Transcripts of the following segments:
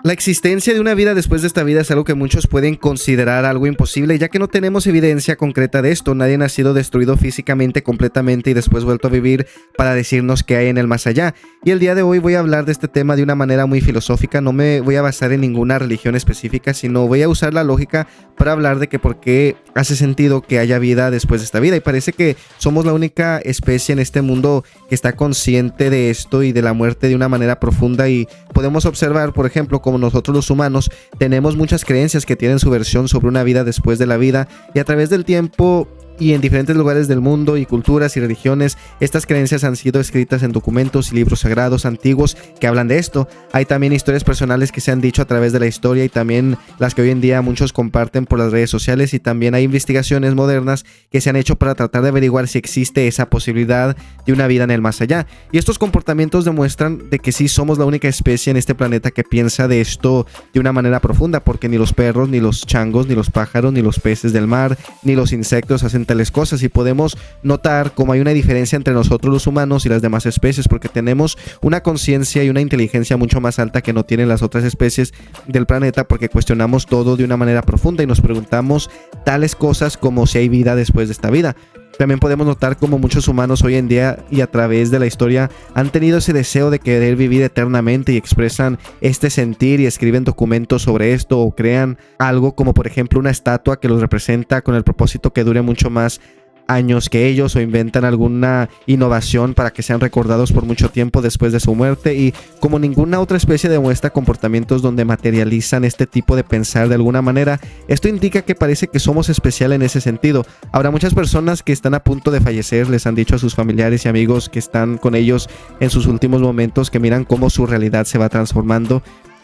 La existencia de una vida después de esta vida es algo que muchos pueden considerar algo imposible, ya que no tenemos evidencia concreta de esto. Nadie ha sido destruido físicamente completamente y después vuelto a vivir para decirnos qué hay en el más allá. Y el día de hoy voy a hablar de este tema de una manera muy filosófica. No me voy a basar en ninguna religión específica, sino voy a usar la lógica para hablar de que por qué hace sentido que haya vida después de esta vida. Y parece que somos la única especie en este mundo que está consciente de esto y de la muerte de una manera profunda, y podemos observar, por ejemplo, como nosotros los humanos tenemos muchas creencias que tienen su versión sobre una vida después de la vida, y a través del tiempo y en diferentes lugares del mundo y culturas y religiones, estas creencias han sido escritas en documentos y libros sagrados antiguos que hablan de esto. Hay también historias personales que se han dicho a través de la historia y también las que hoy en día muchos comparten por las redes sociales, y también hay investigaciones modernas que se han hecho para tratar de averiguar si existe esa posibilidad de una vida en el más allá. Y estos comportamientos demuestran de que sí somos la única especie en este planeta que piensa de esto de una manera profunda, porque ni los perros, ni los changos, ni los pájaros, ni los peces del mar, ni los insectos hacen tales cosas. Y podemos notar cómo hay una diferencia entre nosotros los humanos y las demás especies, porque tenemos una conciencia y una inteligencia mucho más alta que no tienen las otras especies del planeta, porque cuestionamos todo de una manera profunda y nos preguntamos tales cosas como si hay vida después de esta vida. También podemos notar cómo muchos humanos hoy en día y a través de la historia han tenido ese deseo de querer vivir eternamente y expresan este sentir y escriben documentos sobre esto, o crean algo como por ejemplo una estatua que los representa con el propósito que dure mucho más años que ellos, o inventan alguna innovación para que sean recordados por mucho tiempo después de su muerte. Y como ninguna otra especie demuestra comportamientos donde materializan este tipo de pensar de alguna manera, esto indica que parece que somos especial en ese sentido. Ahora, muchas personas que están a punto de fallecer les han dicho a sus familiares y amigos que están con ellos en sus últimos momentos que miran cómo su realidad se va transformando,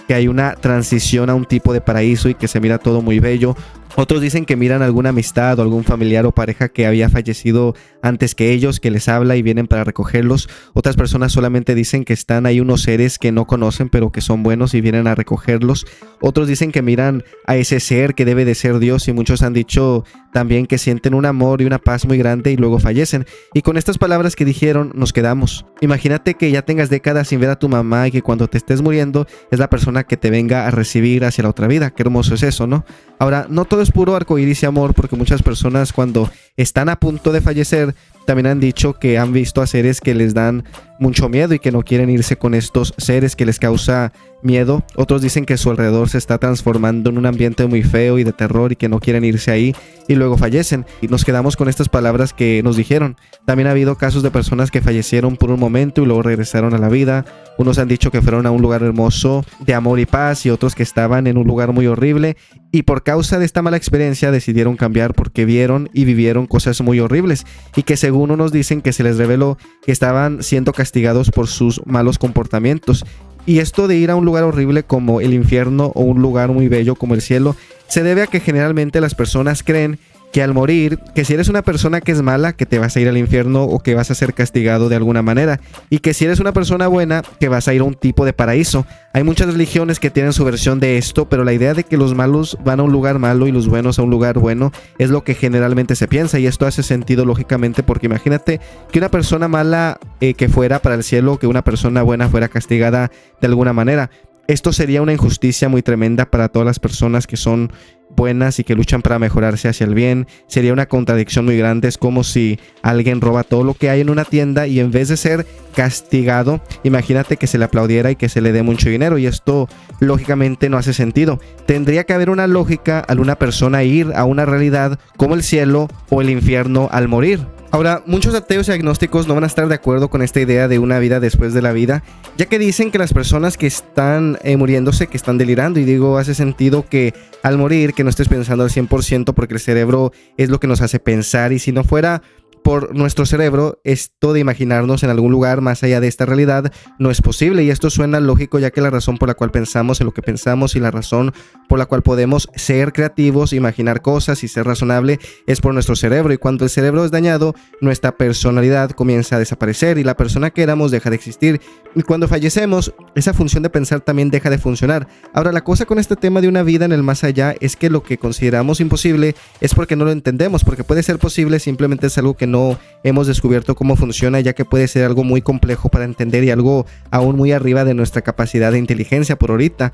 que hay una transición a un tipo de paraíso y que se mira todo muy bello. Otros dicen que miran alguna amistad o algún familiar o pareja que había fallecido antes que ellos, que les habla y vienen para recogerlos. Otras personas solamente dicen que están ahí unos seres que no conocen pero que son buenos y vienen a recogerlos. Otros dicen que miran a ese ser que debe de ser Dios, y muchos han dicho también que sienten un amor y una paz muy grande y luego fallecen. Y con estas palabras que dijeron nos quedamos. Imagínate que ya tengas décadas sin ver a tu mamá y que cuando te estés muriendo es la persona que te venga a recibir hacia la otra vida. Qué hermoso es eso, ¿no? Ahora, no todo es puro arcoíris y amor, porque muchas personas cuando están a punto de fallecer también han dicho que han visto a seres que les dan mucho miedo y que no quieren irse con estos seres, que les causa miedo. Otros dicen que su alrededor se está transformando en un ambiente muy feo y de terror y que no quieren irse ahí, y luego fallecen. Y nos quedamos con estas palabras que nos dijeron. También ha habido casos de personas que fallecieron por un momento y luego regresaron a la vida. Unos han dicho que fueron a un lugar hermoso de amor y paz, y otros que estaban en un lugar muy horrible, y por causa de esta mala experiencia decidieron cambiar porque vieron y vivieron cosas muy horribles, y que según unos dicen que se les reveló que estaban siendo castigados por sus malos comportamientos. Y esto de ir a un lugar horrible como el infierno o un lugar muy bello como el cielo se debe a que generalmente las personas creen que al morir, que si eres una persona que es mala, que te vas a ir al infierno o que vas a ser castigado de alguna manera, y que si eres una persona buena, que vas a ir a un tipo de paraíso. Hay muchas religiones que tienen su versión de esto, pero la idea de que los malos van a un lugar malo y los buenos a un lugar bueno es lo que generalmente se piensa, y esto hace sentido lógicamente, porque imagínate que una persona mala que fuera para el cielo, que una persona buena fuera castigada de alguna manera. Esto sería una injusticia muy tremenda para todas las personas que son buenas y que luchan para mejorarse hacia el bien. Sería una contradicción muy grande. Es como si alguien roba todo lo que hay en una tienda y en vez de ser castigado, imagínate que se le aplaudiera y que se le dé mucho dinero, y esto lógicamente no hace sentido. Tendría que haber una lógica al una persona ir a una realidad como el cielo o el infierno al morir. Ahora, muchos ateos y agnósticos no van a estar de acuerdo con esta idea de una vida después de la vida, ya que dicen que las personas que están muriéndose, que están delirando, y digo, hace sentido que al morir, que no estés pensando al 100%, porque el cerebro es lo que nos hace pensar, y si no fuera por nuestro cerebro, esto de imaginarnos en algún lugar más allá de esta realidad no es posible. Y esto suena lógico, ya que la razón por la cual pensamos en lo que pensamos y la razón por la cual podemos ser creativos, imaginar cosas y ser razonable es por nuestro cerebro. Y cuando el cerebro es dañado, nuestra personalidad comienza a desaparecer y la persona que éramos deja de existir. Y cuando fallecemos, esa función de pensar también deja de funcionar. Ahora, la cosa con este tema de una vida en el más allá es que lo que consideramos imposible es porque no lo entendemos, porque puede ser posible, simplemente es algo que no hemos descubierto cómo funciona, ya que puede ser algo muy complejo para entender y algo aún muy arriba de nuestra capacidad de inteligencia por ahorita.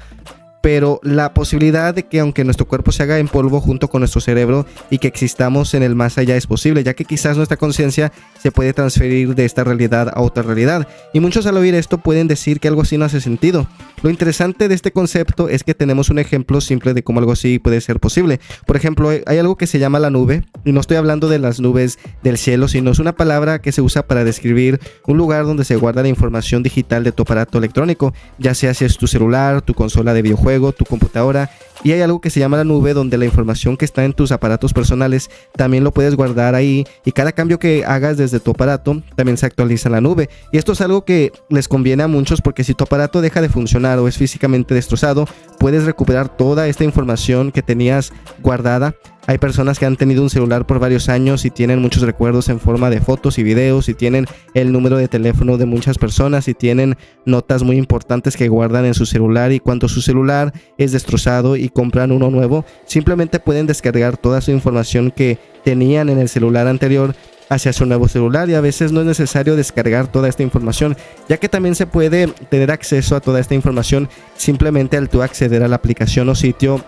pero la posibilidad de que aunque nuestro cuerpo se haga en polvo junto con nuestro cerebro y que existamos en el más allá es posible, ya que quizás nuestra conciencia se puede transferir de esta realidad a otra realidad. Y muchos al oír esto pueden decir que algo así no hace sentido. Lo interesante de este concepto es que tenemos un ejemplo simple de cómo algo así puede ser posible. Por ejemplo, hay algo que se llama la nube, y no estoy hablando de las nubes del cielo, sino es una palabra que se usa para describir un lugar donde se guarda la información digital de tu aparato electrónico, ya sea si es tu celular, tu consola de videojuego, tu computadora. Y hay algo que se llama la nube, donde la información que está en tus aparatos personales también lo puedes guardar ahí, y cada cambio que hagas desde tu aparato también se actualiza en la nube. Y esto es algo que les conviene a muchos, porque si tu aparato deja de funcionar o es físicamente destrozado, puedes recuperar toda esta información que tenías guardada. Hay personas que han tenido un celular por varios años y tienen muchos recuerdos en forma de fotos y videos, y tienen el número de teléfono de muchas personas, y tienen notas muy importantes que guardan en su celular, y cuando su celular es destrozado y compran uno nuevo, simplemente pueden descargar toda su información que tenían en el celular anterior hacia su nuevo celular, y a veces no es necesario descargar toda esta información, ya que también se puede tener acceso a toda esta información simplemente al tú acceder a la aplicación o sitio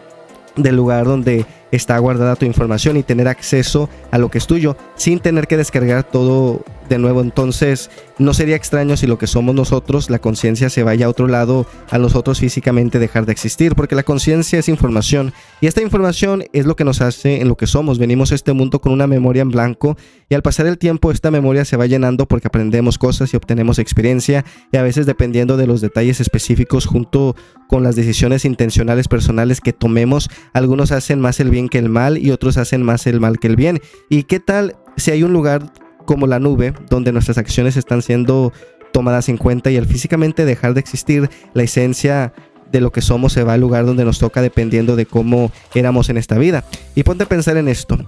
del lugar donde está guardada tu información y tener acceso a lo que es tuyo sin tener que descargar todo de nuevo. Entonces no sería extraño si lo que somos nosotros, la conciencia, se vaya a otro lado, a nosotros físicamente dejar de existir, porque la conciencia es información, y esta información es lo que nos hace en lo que somos. Venimos a este mundo con una memoria en blanco, y al pasar el tiempo esta memoria se va llenando porque aprendemos cosas y obtenemos experiencia, y a veces, dependiendo de los detalles específicos junto con las decisiones intencionales personales que tomemos, algunos hacen más el bien que el mal y otros hacen más el mal que el bien. ¿Y qué tal si hay un lugar como la nube donde nuestras acciones están siendo tomadas en cuenta, y al físicamente dejar de existir, la esencia de lo que somos se va al lugar donde nos toca dependiendo de cómo éramos en esta vida? Y ponte a pensar en esto.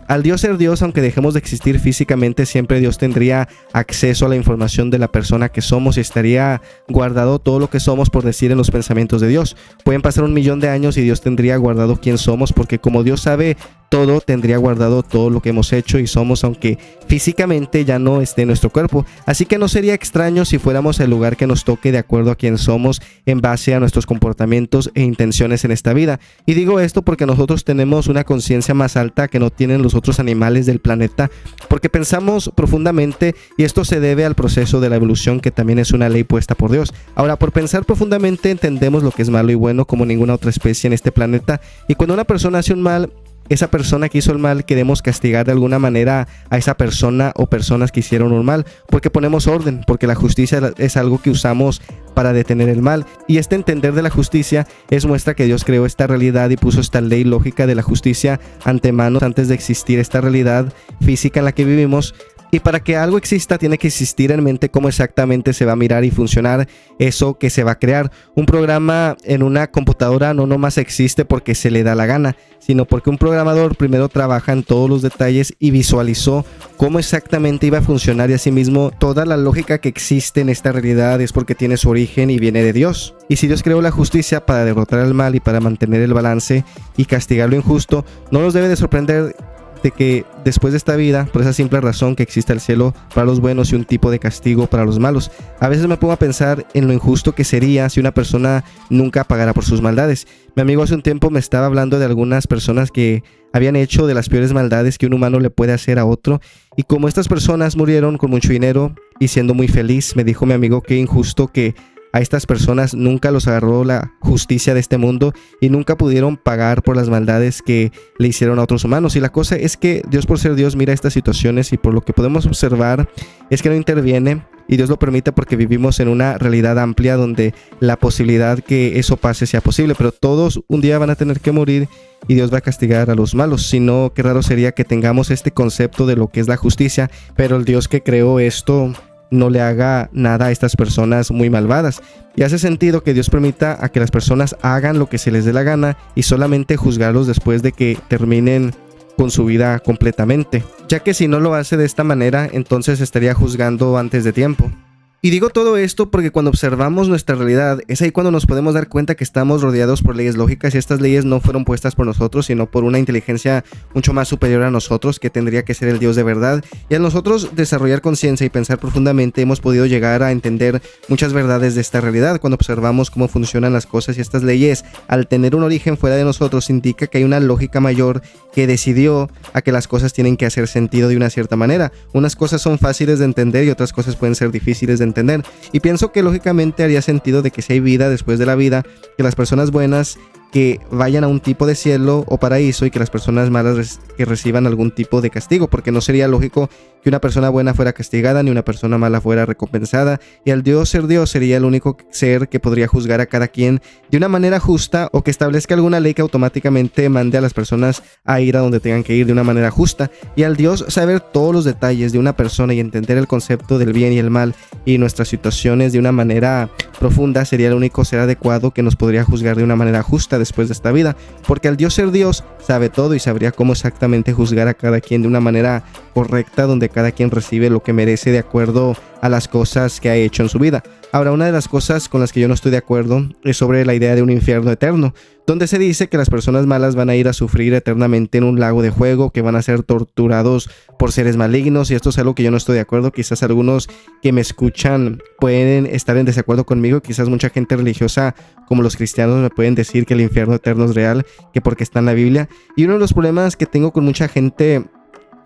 Al Dios ser Dios, aunque dejemos de existir físicamente, siempre Dios tendría acceso a la información de la persona que somos, y estaría guardado todo lo que somos, por decir, en los pensamientos de Dios. Pueden pasar 1.000.000 de años y Dios tendría guardado quién somos, porque como Dios sabe todo, tendría guardado todo lo que hemos hecho y somos, aunque físicamente ya no esté en nuestro cuerpo. Así que no sería extraño si fuéramos el lugar que nos toque de acuerdo a quién somos, en base a nuestros comportamientos e intenciones en esta vida. Y digo esto porque nosotros tenemos una conciencia más alta que no tienen los otros animales del planeta, porque pensamos profundamente, y esto se debe al proceso de la evolución, que también es una ley puesta por Dios. Ahora, por pensar profundamente entendemos lo que es malo y bueno como ninguna otra especie en este planeta, y cuando una persona hace un mal, esa persona que hizo el mal, queremos castigar de alguna manera a esa persona o personas que hicieron un mal, porque ponemos orden, porque la justicia es algo que usamos para detener el mal, y este entender de la justicia es muestra que Dios creó esta realidad y puso esta ley lógica de la justicia antemano, antes de existir esta realidad física en la que vivimos. Y para que algo exista, tiene que existir en mente cómo exactamente se va a mirar y funcionar eso que se va a crear. Un programa en una computadora no nomás existe porque se le da la gana, sino porque un programador primero trabaja en todos los detalles y visualizó cómo exactamente iba a funcionar, y asimismo toda la lógica que existe en esta realidad es porque tiene su origen y viene de Dios. Y si Dios creó la justicia para derrotar al mal y para mantener el balance y castigar lo injusto, no nos debe de sorprender de que después de esta vida, por esa simple razón, que exista el cielo para los buenos y un tipo de castigo para los malos. A veces me pongo a pensar en lo injusto que sería si una persona nunca pagara por sus maldades. Mi amigo hace un tiempo me estaba hablando de algunas personas que habían hecho de las peores maldades que un humano le puede hacer a otro, y como estas personas murieron con mucho dinero y siendo muy feliz, me dijo mi amigo que injusto que a estas personas nunca los agarró la justicia de este mundo y nunca pudieron pagar por las maldades que le hicieron a otros humanos. Y la cosa es que Dios, por ser Dios, mira estas situaciones, y por lo que podemos observar es que no interviene, y Dios lo permite porque vivimos en una realidad amplia donde la posibilidad que eso pase sea posible, pero todos un día van a tener que morir y Dios va a castigar a los malos. Si no, qué raro sería que tengamos este concepto de lo que es la justicia, pero el Dios que creó esto no le haga nada a estas personas muy malvadas. Y hace sentido que Dios permita a que las personas hagan lo que se les dé la gana y solamente juzgarlos después de que terminen con su vida completamente, ya que si no lo hace de esta manera, entonces estaría juzgando antes de tiempo. Y digo todo esto porque cuando observamos nuestra realidad, es ahí cuando nos podemos dar cuenta que estamos rodeados por leyes lógicas y estas leyes no fueron puestas por nosotros, sino por una inteligencia mucho más superior a nosotros, que tendría que ser el Dios de verdad. Y al nosotros desarrollar conciencia y pensar profundamente, hemos podido llegar a entender muchas verdades de esta realidad. Cuando observamos cómo funcionan las cosas y estas leyes, al tener un origen fuera de nosotros, indica que hay una lógica mayor que decidió a que las cosas tienen que hacer sentido de una cierta manera. Unas cosas son fáciles de entender y otras cosas pueden ser difíciles de entender. Y pienso que lógicamente haría sentido de que si hay vida después de la vida, que las personas buenas que vayan a un tipo de cielo o paraíso y que las personas malas que reciban algún tipo de castigo, porque no sería lógico que una persona buena fuera castigada ni una persona mala fuera recompensada, y al Dios ser Dios sería el único ser que podría juzgar a cada quien de una manera justa, o que establezca alguna ley que automáticamente mande a las personas a ir a donde tengan que ir de una manera justa. Y al Dios saber todos los detalles de una persona y entender el concepto del bien y el mal y nuestras situaciones de una manera profunda, sería el único ser adecuado que nos podría juzgar de una manera justa después de esta vida, porque al Dios ser Dios sabe todo y sabría cómo exactamente juzgar a cada quien de una manera correcta, donde cada quien recibe lo que merece de acuerdo a las cosas que ha hecho en su vida. Ahora, una de las cosas con las que yo no estoy de acuerdo es sobre la idea de un infierno eterno, donde se dice que las personas malas van a ir a sufrir eternamente en un lago de fuego, que van a ser torturados por seres malignos, y esto es algo que yo no estoy de acuerdo. Quizás algunos que me escuchan pueden estar en desacuerdo conmigo, quizás mucha gente religiosa como los cristianos me pueden decir que el infierno eterno es real, que porque está en la Biblia. Y uno de los problemas que tengo con mucha gente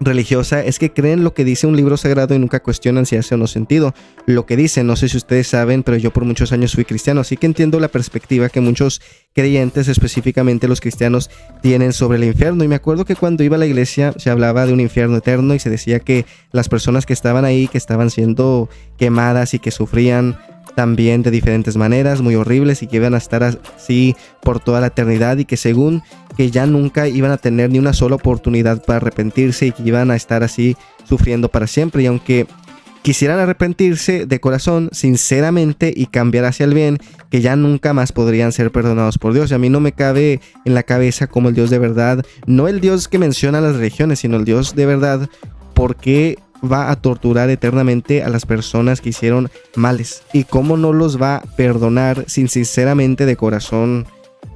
religiosa es que creen lo que dice un libro sagrado y nunca cuestionan si hace o no sentido lo que dice. No sé si ustedes saben, pero yo por muchos años fui cristiano, así que entiendo la perspectiva que muchos creyentes, específicamente los cristianos, tienen sobre el infierno. Y me acuerdo que cuando iba a la iglesia se hablaba de un infierno eterno y se decía que las personas que estaban ahí, que estaban siendo quemadas y que sufrían también de diferentes maneras muy horribles y que iban a estar así por toda la eternidad, y que según que ya nunca iban a tener ni una sola oportunidad para arrepentirse y que iban a estar así sufriendo para siempre. Y aunque quisieran arrepentirse de corazón, sinceramente, y cambiar hacia el bien, que ya nunca más podrían ser perdonados por Dios. Y a mí no me cabe en la cabeza como el Dios de verdad, no el Dios que menciona las religiones, sino el Dios de verdad, porque va a torturar eternamente a las personas que hicieron males, y cómo no los va a perdonar si sinceramente de corazón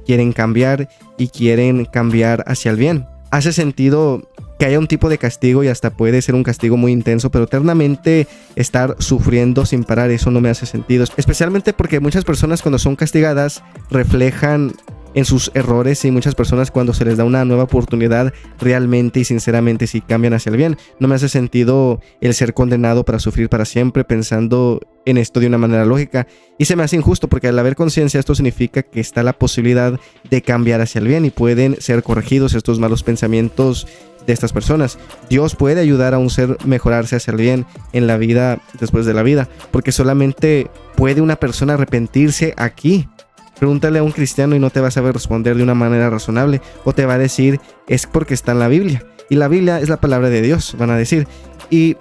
quieren cambiar y quieren cambiar hacia el bien. Hace sentido que haya un tipo de castigo, y hasta puede ser un castigo muy intenso, pero eternamente estar sufriendo sin parar, eso no me hace sentido, especialmente porque muchas personas cuando son castigadas reflejan en sus errores, y muchas personas cuando se les da una nueva oportunidad realmente y sinceramente sí cambian hacia el bien. No me hace sentido el ser condenado para sufrir para siempre, pensando en esto de una manera lógica, y se me hace injusto porque al haber conciencia esto significa que está la posibilidad de cambiar hacia el bien y pueden ser corregidos estos malos pensamientos de estas personas. Dios puede ayudar a un ser mejorarse hacia el bien en la vida después de la vida, porque solamente puede una persona arrepentirse aquí. Pregúntale a un cristiano y no te va a saber responder de una manera razonable, o te va a decir es porque está en la Biblia, y la Biblia es la palabra de Dios, van a decir. Y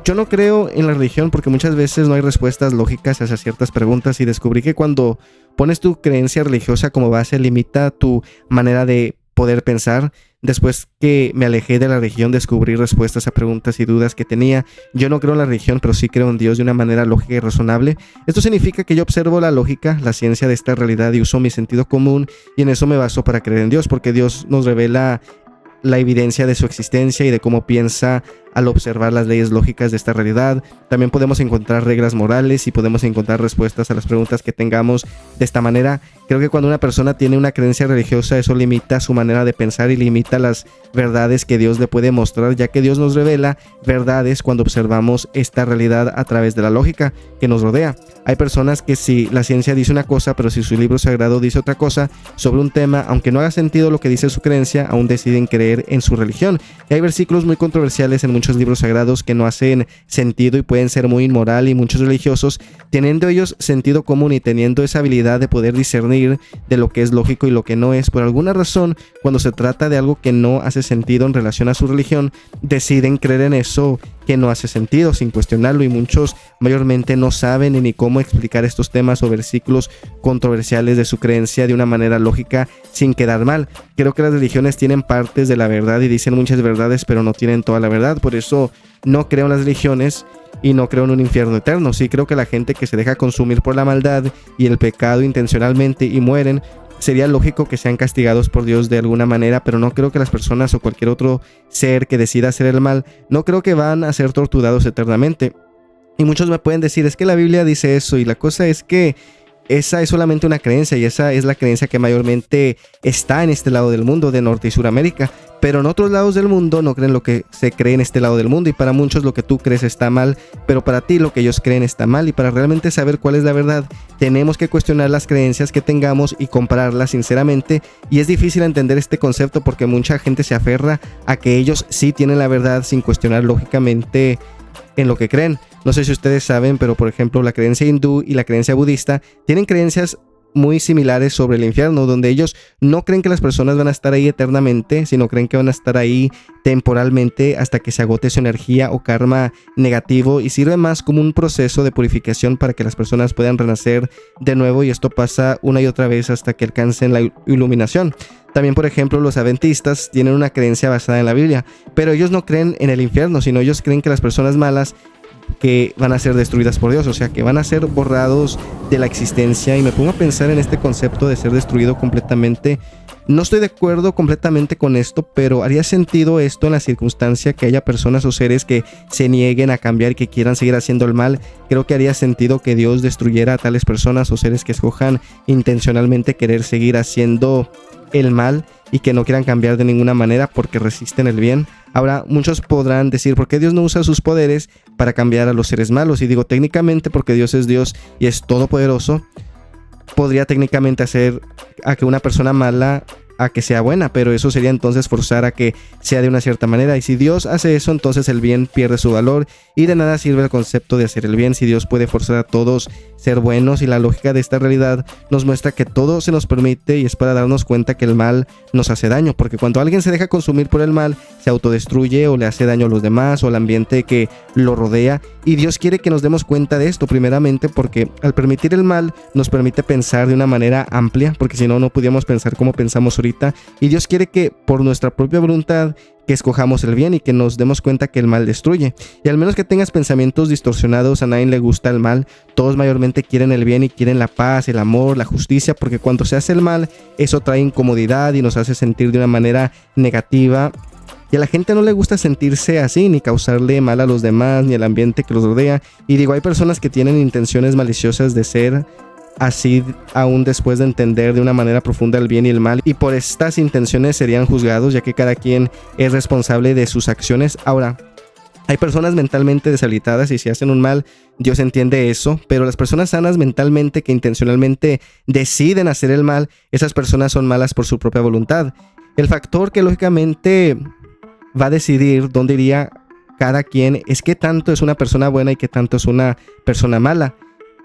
yo no creo en la religión porque muchas veces no hay respuestas lógicas hacia ciertas preguntas, y descubrí que cuando pones tu creencia religiosa como base limita tu manera de poder pensar. Después que me alejé de la religión, descubrí respuestas a preguntas y dudas que tenía. Yo no creo en la religión, pero sí creo en Dios de una manera lógica y razonable. Esto significa que yo observo la lógica, la ciencia de esta realidad, y uso mi sentido común, y en eso me baso para creer en Dios, porque Dios nos revela la evidencia de su existencia y de cómo piensa al observar las leyes lógicas de esta realidad. También podemos encontrar reglas morales y podemos encontrar respuestas a las preguntas que tengamos de esta manera. Creo que cuando una persona tiene una creencia religiosa, eso limita su manera de pensar y limita las verdades que Dios le puede mostrar, ya que Dios nos revela verdades cuando observamos esta realidad a través de la lógica que nos rodea. Hay personas que si la ciencia dice una cosa, pero si su libro sagrado dice otra cosa sobre un tema, aunque no haga sentido lo que dice su creencia, aún deciden creer en su religión. Y hay versículos muy controversiales en muchos libros sagrados que no hacen sentido y pueden ser muy inmoral, y muchos religiosos, teniendo ellos sentido común y teniendo esa habilidad de poder discernir de lo que es lógico y lo que no es, por alguna razón, cuando se trata de algo que no hace sentido en relación a su religión, deciden creer en eso que no hace sentido sin cuestionarlo, y muchos mayormente no saben ni cómo explicar estos temas o versículos controversiales de su creencia de una manera lógica sin quedar mal. Creo que las religiones tienen partes de la verdad y dicen muchas verdades, pero no tienen toda la verdad. Por eso no creo en las religiones, y no creo en un infierno eterno. Sí creo que la gente que se deja consumir por la maldad y el pecado intencionalmente y mueren, sería lógico que sean castigados por Dios de alguna manera, pero no creo que las personas o cualquier otro ser que decida hacer el mal, no creo que van a ser torturados eternamente. Y muchos me pueden decir, es que la Biblia dice eso, y la cosa es que esa es solamente una creencia, y esa es la creencia que mayormente está en este lado del mundo, de Norte y Suramérica. Pero en otros lados del mundo no creen lo que se cree en este lado del mundo, y para muchos lo que tú crees está mal, pero para ti lo que ellos creen está mal. Y para realmente saber cuál es la verdad, tenemos que cuestionar las creencias que tengamos y compararlas sinceramente. Y es difícil entender este concepto porque mucha gente se aferra a que ellos sí tienen la verdad sin cuestionar lógicamente en lo que creen. No sé si ustedes saben, pero por ejemplo la creencia hindú y la creencia budista tienen creencias muy similares sobre el infierno, donde ellos no creen que las personas van a estar ahí eternamente, sino creen que van a estar ahí temporalmente hasta que se agote su energía o karma negativo, y sirve más como un proceso de purificación para que las personas puedan renacer de nuevo, y esto pasa una y otra vez hasta que alcancen la iluminación. También, por ejemplo, los adventistas tienen una creencia basada en la Biblia, pero ellos no creen en el infierno, sino ellos creen que las personas malas que van a ser destruidas por Dios, o sea, que van a ser borrados de la existencia. Y me pongo a pensar en este concepto de ser destruido completamente. No estoy de acuerdo completamente con esto, pero haría sentido esto en la circunstancia que haya personas o seres que se nieguen a cambiar y que quieran seguir haciendo el mal. Creo que haría sentido que Dios destruyera a tales personas o seres que escojan intencionalmente querer seguir haciendo el mal y que no quieran cambiar de ninguna manera porque resisten el bien. Ahora, muchos podrán decir, ¿por qué Dios no usa sus poderes para cambiar a los seres malos? Y digo, técnicamente, porque Dios es Dios y es todopoderoso, podría técnicamente hacer a que una persona mala a que sea buena, pero eso sería entonces forzar a que sea de una cierta manera. Y si Dios hace eso, entonces el bien pierde su valor y de nada sirve el concepto de hacer el bien si Dios puede forzar a todos ser buenos. Y la lógica de esta realidad nos muestra que todo se nos permite, y es para darnos cuenta que el mal nos hace daño, porque cuando alguien se deja consumir por el mal, se autodestruye o le hace daño a los demás o al ambiente que lo rodea. Y Dios quiere que nos demos cuenta de esto primeramente, porque al permitir el mal nos permite pensar de una manera amplia, porque si no, no pudiéramos pensar como pensamos ahorita. Y Dios quiere que por nuestra propia voluntad que escojamos el bien y que nos demos cuenta que el mal destruye. Y al menos que tengas pensamientos distorsionados, a nadie le gusta el mal. Todos mayormente quieren el bien y quieren la paz, el amor, la justicia, porque cuando se hace el mal, eso trae incomodidad y nos hace sentir de una manera negativa. Y a la gente no le gusta sentirse así, ni causarle mal a los demás, ni al ambiente que los rodea. Y digo, hay personas que tienen intenciones maliciosas de ser así aún después de entender de una manera profunda el bien y el mal, y por estas intenciones serían juzgados, ya que cada quien es responsable de sus acciones. Ahora, hay personas mentalmente deshabilitadas y si hacen un mal, Dios entiende eso, pero las personas sanas mentalmente que intencionalmente deciden hacer el mal, esas personas son malas por su propia voluntad. El factor que lógicamente va a decidir dónde iría cada quien es qué tanto es una persona buena y qué tanto es una persona mala.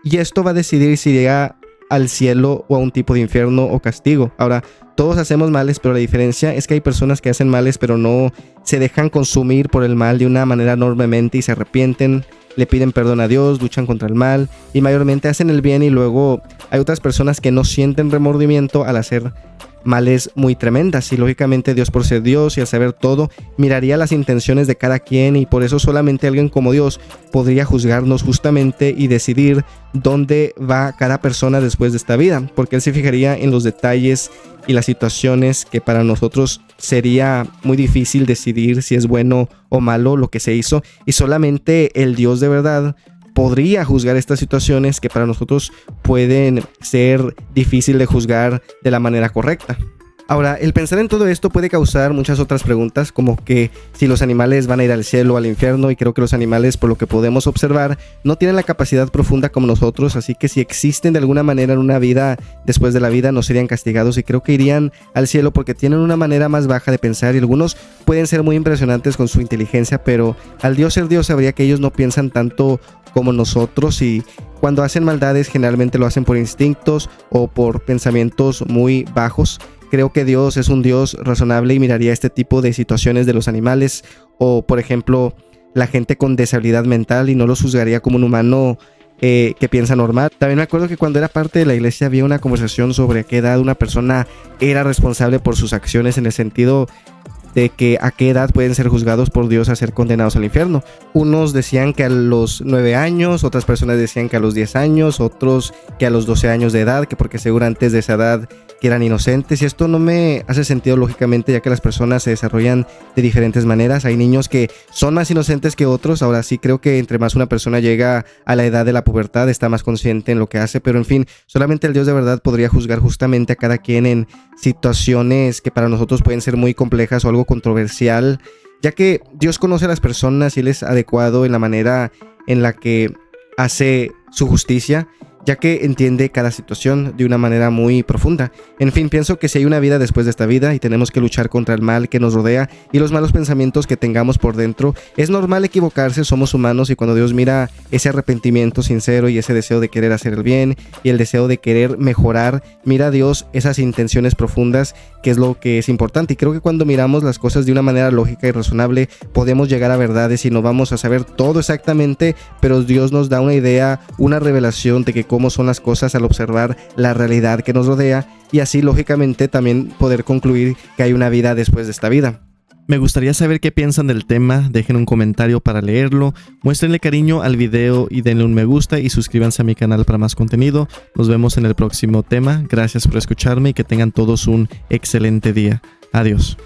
Y esto va a decidir si llega al cielo o a un tipo de infierno o castigo. Ahora, todos hacemos males, pero la diferencia es que hay personas que hacen males pero no se dejan consumir por el mal de una manera enormemente y se arrepienten, le piden perdón a Dios, luchan contra el mal y mayormente hacen el bien. Y luego hay otras personas que no sienten remordimiento al hacer males muy tremendas, y lógicamente Dios, por ser Dios y al saber todo, miraría las intenciones de cada quien, y por eso solamente alguien como Dios podría juzgarnos justamente y decidir dónde va cada persona después de esta vida, porque Él se fijaría en los detalles y las situaciones que para nosotros sería muy difícil decidir si es bueno o malo lo que se hizo, y solamente el Dios de verdad podría juzgar estas situaciones que para nosotros pueden ser difícil de juzgar de la manera correcta. Ahora, el pensar en todo esto puede causar muchas otras preguntas, como que si los animales van a ir al cielo o al infierno, y creo que los animales, por lo que podemos observar, no tienen la capacidad profunda como nosotros, así que si existen de alguna manera en una vida después de la vida, no serían castigados, y creo que irían al cielo porque tienen una manera más baja de pensar, y algunos pueden ser muy impresionantes con su inteligencia, pero al Dios ser Dios sabría que ellos no piensan tanto como nosotros, y cuando hacen maldades generalmente lo hacen por instintos o por pensamientos muy bajos. Creo que Dios es un Dios razonable y miraría este tipo de situaciones de los animales o, por ejemplo, la gente con deshabilidad mental, y no los juzgaría como un humano que piensa normal. También me acuerdo que cuando era parte de la iglesia había una conversación sobre a qué edad una persona era responsable por sus acciones, en el sentido de que a qué edad pueden ser juzgados por Dios a ser condenados al infierno. Unos decían que a los 9 años, otras personas decían que a los 10 años, otros que a los 12 años de edad, que porque seguro antes de esa edad que eran inocentes, y esto no me hace sentido lógicamente, ya que las personas se desarrollan de diferentes maneras. Hay niños que son más inocentes que otros. Ahora sí creo que entre más una persona llega a la edad de la pubertad, está más consciente en lo que hace, pero en fin, solamente el Dios de verdad podría juzgar justamente a cada quien en situaciones que para nosotros pueden ser muy complejas o algo controversial, ya que Dios conoce a las personas y Él es adecuado en la manera en la que hace su justicia, ya que entiende cada situación de una manera muy profunda. En fin, pienso que si hay una vida después de esta vida y tenemos que luchar contra el mal que nos rodea y los malos pensamientos que tengamos por dentro, es normal equivocarse, somos humanos, y cuando Dios mira ese arrepentimiento sincero y ese deseo de querer hacer el bien y el deseo de querer mejorar, mira a Dios esas intenciones profundas, que es lo que es importante. Y creo que cuando miramos las cosas de una manera lógica y razonable, podemos llegar a verdades y no vamos a saber todo exactamente, pero Dios nos da una idea, una revelación de que cómo son las cosas al observar la realidad que nos rodea, y así lógicamente también poder concluir que hay una vida después de esta vida. Me gustaría saber qué piensan del tema, dejen un comentario para leerlo, muéstrenle cariño al video y denle un me gusta y suscríbanse a mi canal para más contenido. Nos vemos en el próximo tema, gracias por escucharme y que tengan todos un excelente día. Adiós.